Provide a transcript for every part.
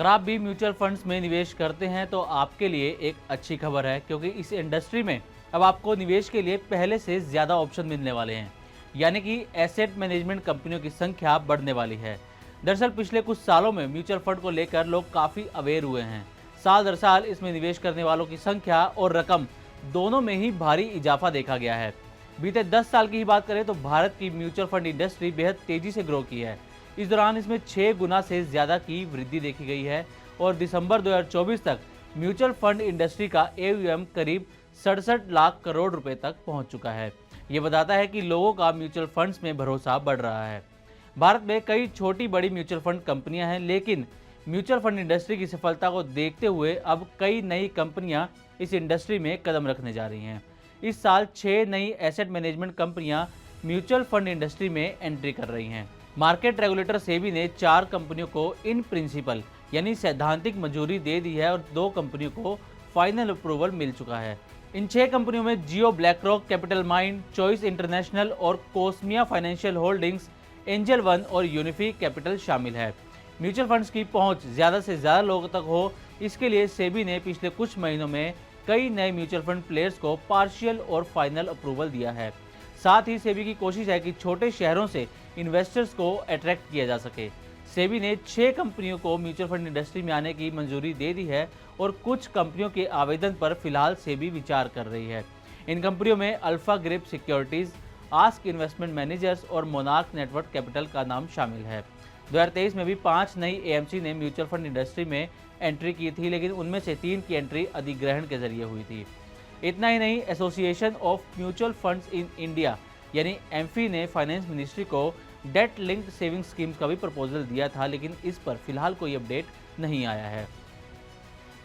आप भी mutual funds में निवेश करते हैं तो आपके लिए एक अच्छी खबर है, क्योंकि इस इंडस्ट्री में अब आपको निवेश के लिए पहले से ज़्यादा ऑप्शन मिलने वाले हैं। यानी कि एसेट मैनेजमेंट कंपनियों की संख्या बढ़ने वाली है। दरअसल पिछले कुछ सालों में म्यूचुअल फंड को लेकर लोग काफ़ी अवेयर हुए हैं। साल दर साल इसमें निवेश करने वालों की संख्या और रकम दोनों में ही भारी इजाफा देखा गया है। बीते 10 साल की ही बात करें तो भारत की म्यूचुअल फंड इंडस्ट्री बेहद तेजी से ग्रो की है। इस दौरान इसमें 6 गुना से ज़्यादा की वृद्धि देखी गई है और दिसंबर 2024 तक म्यूचुअल फंड इंडस्ट्री का AUM करीब 67 लाख करोड़ रुपए तक पहुंच चुका है। ये बताता है कि लोगों का म्यूचुअल फंड्स में भरोसा बढ़ रहा है। भारत में कई छोटी बड़ी म्यूचुअल फंड कंपनियां हैं, लेकिन म्यूचुअल फंड इंडस्ट्री की सफलता को देखते हुए अब कई नई कंपनियां इस इंडस्ट्री में कदम रखने जा रही हैं। इस साल 6 नई एसेट मैनेजमेंट कंपनियां म्यूचुअल फंड इंडस्ट्री में एंट्री कर रही हैं। मार्केट रेगुलेटर सेबी ने 4 कंपनियों को इन प्रिंसिपल यानी सैद्धांतिक मंजूरी दे दी है और 2 कंपनियों को फाइनल अप्रूवल मिल चुका है। इन 6 कंपनियों में Jio BlackRock Capital Mind, Choice International और Cosmea financial holdings, Angel One और यूनिफी कैपिटल शामिल है। म्यूचुअल फंड्स की पहुंच ज़्यादा से ज़्यादा लोगों तक हो, इसके लिए सेबी ने पिछले कुछ महीनों में कई नए म्यूचुअल फंड प्लेयर्स को पार्शियल और फाइनल अप्रूवल दिया है। साथ ही सेबी की कोशिश है कि छोटे शहरों से इन्वेस्टर्स को अट्रैक्ट किया जा सके। सेबी ने 6 कंपनियों को म्यूचुअल फंड इंडस्ट्री में आने की मंजूरी दे दी है और कुछ कंपनियों के आवेदन पर फिलहाल सेबी विचार कर रही है। इन कंपनियों में alpha grip securities, ask investment managers और मोनार्क नेटवर्क कैपिटल का नाम शामिल है। 2023 में भी 5 नई AMC ने म्यूचुअल फंड इंडस्ट्री में एंट्री की थी, लेकिन उनमें से 3 की एंट्री अधिग्रहण के जरिए हुई थी। इतना ही नहीं, association of mutual funds in India यानी एम्फी ने फाइनेंस मिनिस्ट्री को डेट लिंक्ड सेविंग स्कीम्स का भी प्रपोजल दिया था, लेकिन इस पर फिलहाल कोई अपडेट नहीं आया है।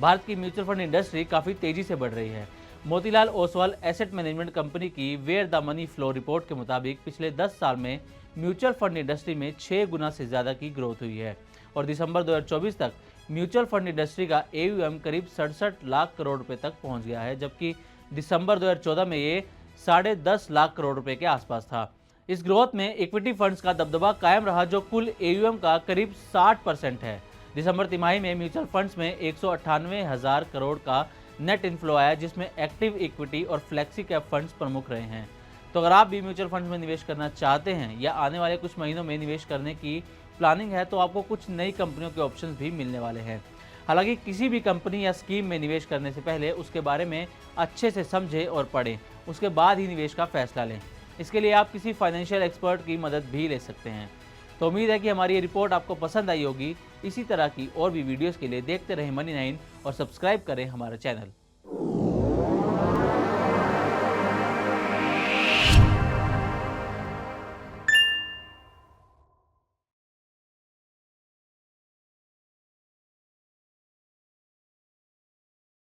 भारत की म्यूचुअल फंड इंडस्ट्री काफ़ी तेजी से बढ़ रही है। Motilal Oswal asset management company की where the money flow report के मुताबिक पिछले 10 साल में म्यूचुअल फंड इंडस्ट्री में 6 गुना से ज़्यादा की ग्रोथ हुई है और दिसंबर 2024 तक म्यूचुअल फंड इंडस्ट्री का AUM करीब 67 लाख करोड़ रुपए तक पहुंच गया है, जबकि दिसंबर 2014 में ये 10.5 लाख करोड़ रुपए के आसपास था। इस ग्रोथ में इक्विटी फंड्स का दबदबा कायम रहा, जो कुल AUM का करीब 60% है। दिसंबर तिमाही में म्यूचुअल फंड्स में 198,000 करोड़ का नेट इन्फ्लो आया, जिसमें एक्टिव इक्विटी और फ्लेक्सी कैप फंड्स प्रमुख रहे हैं। तो अगर आप भी म्यूचुअल फंड्स में निवेश करना चाहते हैं या आने वाले कुछ महीनों में निवेश करने की प्लानिंग है, तो आपको कुछ नई कंपनियों के ऑप्शंस भी मिलने वाले हैं। हालांकि किसी भी कंपनी या स्कीम में निवेश करने से पहले उसके बारे में अच्छे से समझें और पढ़ें, उसके बाद ही निवेश का फैसला लें। इसके लिए आप किसी फाइनेंशियल एक्सपर्ट की मदद भी ले सकते हैं। तो उम्मीद है कि हमारी ये रिपोर्ट आपको पसंद आई होगी। इसी तरह की और भी वीडियोस के लिए देखते रहें मनी 9 और सब्सक्राइब करें हमारा चैनल।